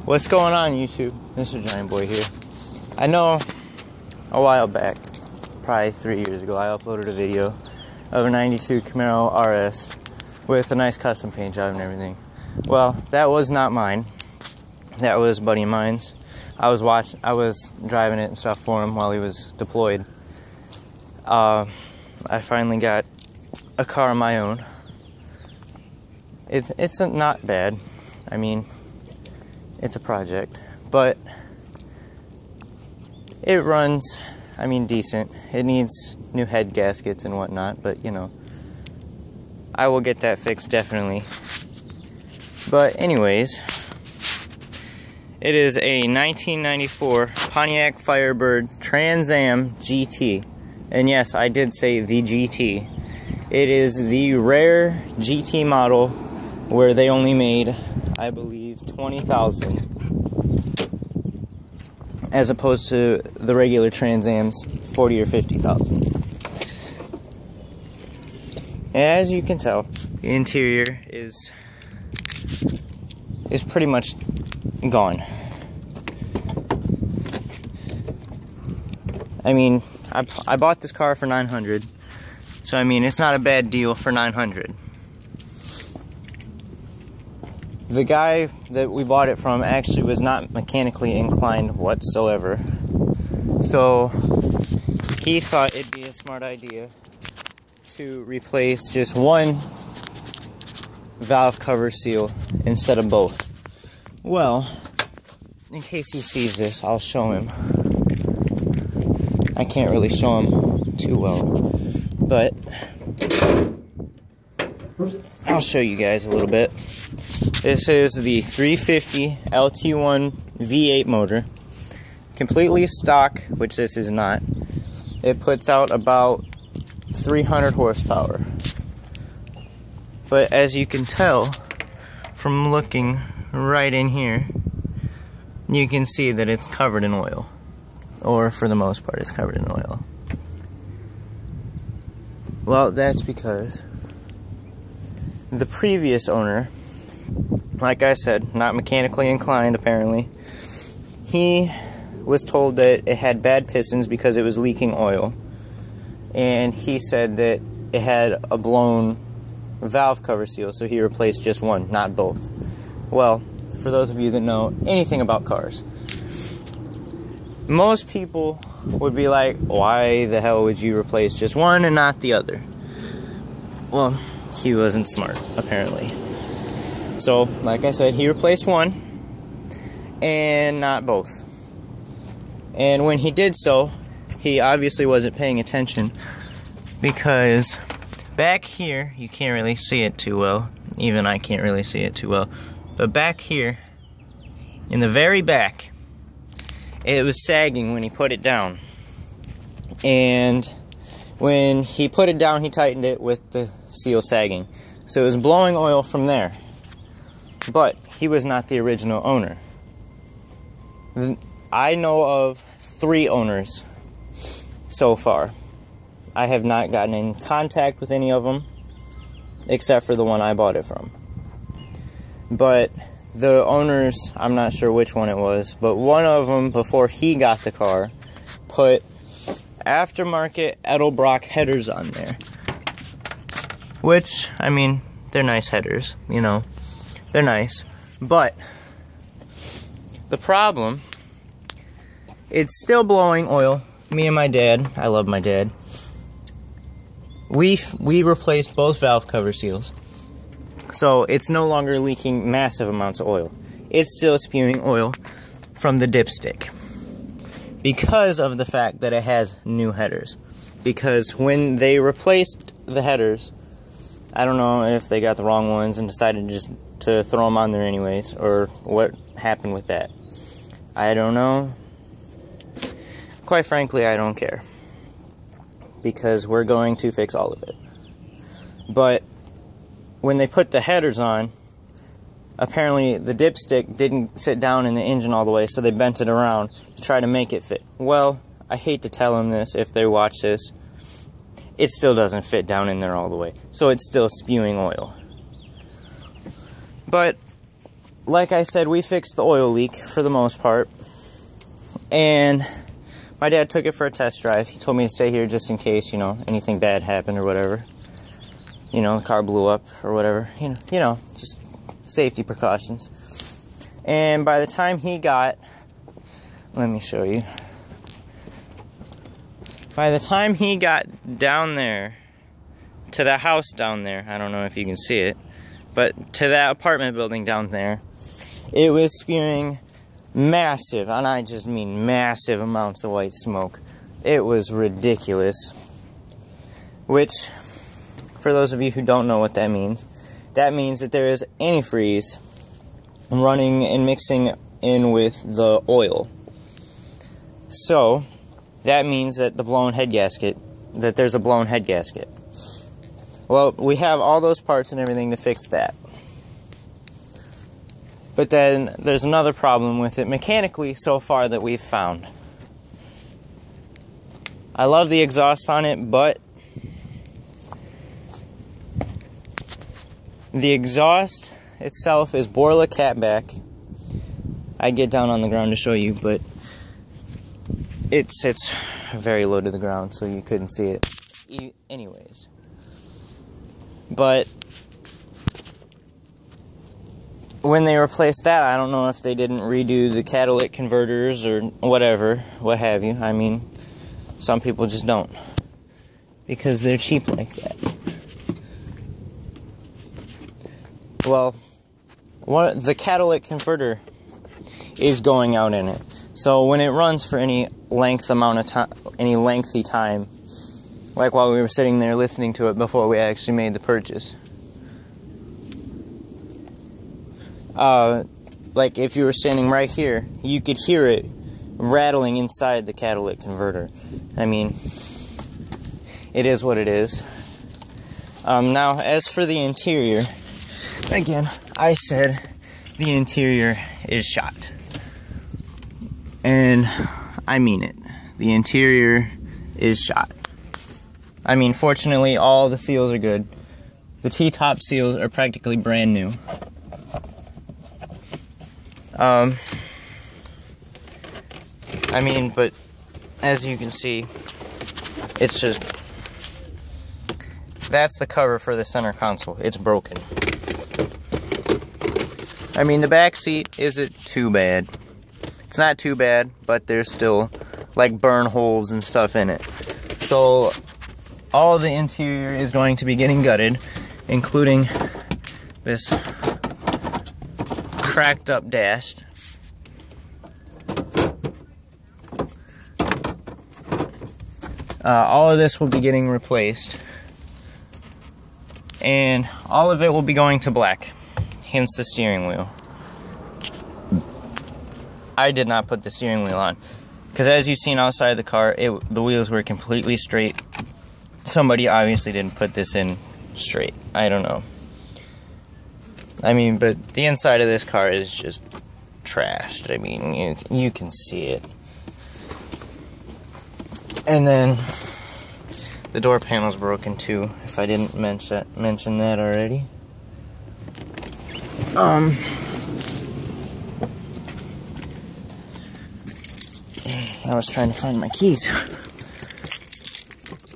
What's going on, YouTube? Mr. Giant Boy here. I know a while back, probably 3 years ago, I uploaded a video of a 92 Camaro RS with a nice custom paint job and everything. Well, that was not mine. That was a buddy of mine's. I was driving it and stuff for him while he was deployed. I finally got a car of my own. It's not bad. I mean, it's a project, but it runs, I mean, decent. It needs new head gaskets and whatnot, but you know, I will get that fixed definitely. But anyways, it is a 1994 Pontiac Firebird Trans Am GT. And yes, I did say the GT. It is the rare GT model where they only made, I believe, 20,000, as opposed to the regular Trans Am's 40 or 50,000. As you can tell, the interior is pretty much gone. I mean, I bought this car for $900, so I mean, it's not a bad deal for $900. The guy that we bought it from actually was not mechanically inclined whatsoever, so he thought it'd be a smart idea to replace just one valve cover seal instead of both. Well, in case he sees this, I'll show him. I can't really show him too well, but I'll show you guys a little bit. This is the 350 LT1 V8 motor, completely stock, which this is not. It puts out about 300 horsepower. But as you can tell from looking right in here, you can see that it's covered in oil. Or for the most part, it's covered in oil. Well, that's because the previous owner, like I said, not mechanically inclined apparently, he was told that it had bad pistons because it was leaking oil. And he said that it had a blown valve cover seal, so he replaced just one, not both. Well, for those of you that know anything about cars, most people would be like, why the hell would you replace just one and not the other? Well, he wasn't smart, apparently. So, like I said, he replaced one and not both. And when he did so, he obviously wasn't paying attention, because back here, you can't really see it too well. Even I can't really see it too well. But back here, in the very back, it was sagging when he put it down. And when he put it down, he tightened it with the seal sagging. So it was blowing oil from there. But he was not the original owner. I know of 3 owners so far. I have not gotten in contact with any of them, except for the one I bought it from. But the owners, I'm not sure which one it was, but one of them, before he got the car, put aftermarket Edelbrock headers on there. Which, I mean, they're nice headers, you know. They're nice. But the problem, it's still blowing oil. Me and my dad, I love my dad, we replaced both valve cover seals. So it's no longer leaking massive amounts of oil. It's still spewing oil from the dipstick, because of the fact that it has new headers. Because when they replaced the headers, I don't know if they got the wrong ones and decided just to throw them on there anyways, or what happened with that. I don't know. Quite frankly, I don't care, because we're going to fix all of it. But when they put the headers on, apparently the dipstick didn't sit down in the engine all the way, so they bent it around to try to make it fit. Well, I hate to tell them this if they watch this, it still doesn't fit down in there all the way, so it's still spewing oil. But like I said, we fixed the oil leak for the most part. And my dad took it for a test drive. He told me to stay here just in case, you know, anything bad happened or whatever. You know, the car blew up or whatever. You know, just safety precautions. And by the time he got, let me show you. By the time he got down there, to the house down there, I don't know if you can see it, but to that apartment building down there, it was spewing massive, and I just mean massive amounts of white smoke. It was ridiculous. Which, for those of you who don't know what that means that there is antifreeze running and mixing in with the oil. So, that means that there's a blown head gasket. Well, we have all those parts and everything to fix that. But then there's another problem with it mechanically so far that we've found. I love the exhaust on it, but the exhaust itself is Borla catback. I'd get down on the ground to show you, but it sits very low to the ground, so you couldn't see it anyways. But when they replaced that, I don't know if they didn't redo the catalytic converters or whatever, what have you. I mean, some people just don't, because they're cheap like that. Well, the catalytic converter is going out in it. So when it runs for any lengthy time, like while we were sitting there listening to it before we actually made the purchase, like if you were standing right here, you could hear it rattling inside the catalytic converter. I mean, it is what it is. Now, as for the interior, again, I said the interior is shot. And I mean it. The interior is shot. I mean, fortunately, all the seals are good. The T-top seals are practically brand new. I mean, but as you can see, it's just, that's the cover for the center console. It's broken. I mean, the back seat isn't too bad. It's not too bad, but there's still like burn holes and stuff in it. So all the interior is going to be getting gutted, including this cracked up dash. All of this will be getting replaced, and all of it will be going to black, hence the steering wheel. I did not put the steering wheel on, because as you've seen outside the car, the wheels were completely straight. Somebody obviously didn't put this in straight. I don't know. I mean, but the inside of this car is just trashed. I mean, you can see it. And then the door panel's broken too, if I didn't mention that already. I was trying to find my keys.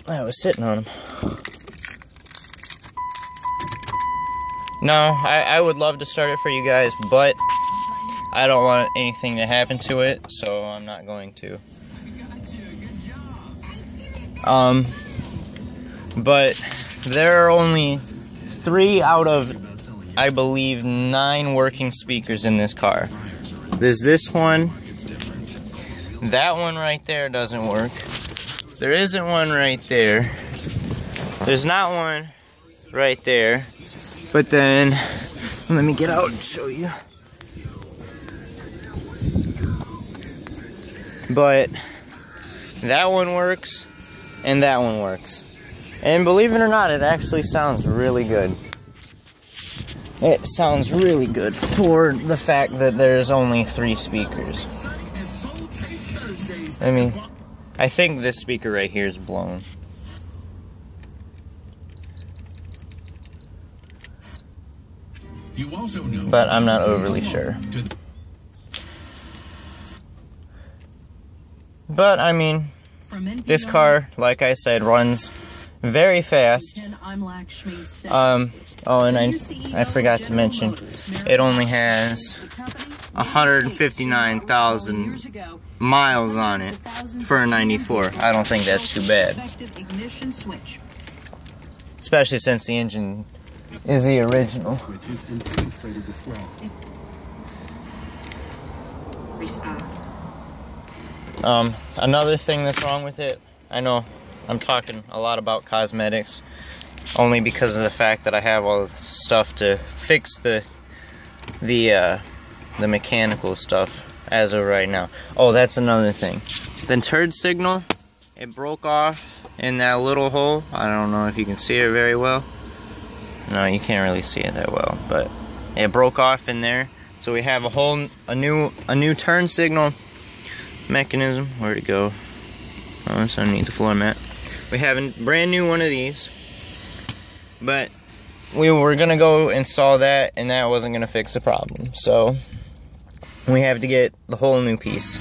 I was sitting on them. No, I would love to start it for you guys, but I don't want anything to happen to it, so I'm not going to. But there are only 3 out of, I believe, 9 working speakers in this car. There's this one. That one right there doesn't work. There isn't one right there. There's not one right there. But then, let me get out and show you. But that one works, and that one works. And believe it or not, it actually sounds really good. It sounds really good for the fact that there's only 3 speakers. I mean, I think this speaker right here is blown. but I'm not overly sure. But I mean, this car, like I said, runs very fast. Oh, and I forgot to mention, it only has 159,000 miles on it for a 94. I don't think that's too bad. Especially since the engine is the original. Another thing that's wrong with it, I know I'm talking a lot about cosmetics, only because of the fact that I have all the stuff to fix the mechanical stuff as of right now. Oh, that's another thing. The turn signal, it broke off in that little hole. I don't know if you can see it very well. No, you can't really see it that well, but it broke off in there. So we have a new turn signal mechanism. Where'd it go? Oh, it's underneath the floor mat. We have a brand new one of these, but we were gonna go install that, and that wasn't gonna fix the problem. So we have to get the whole new piece.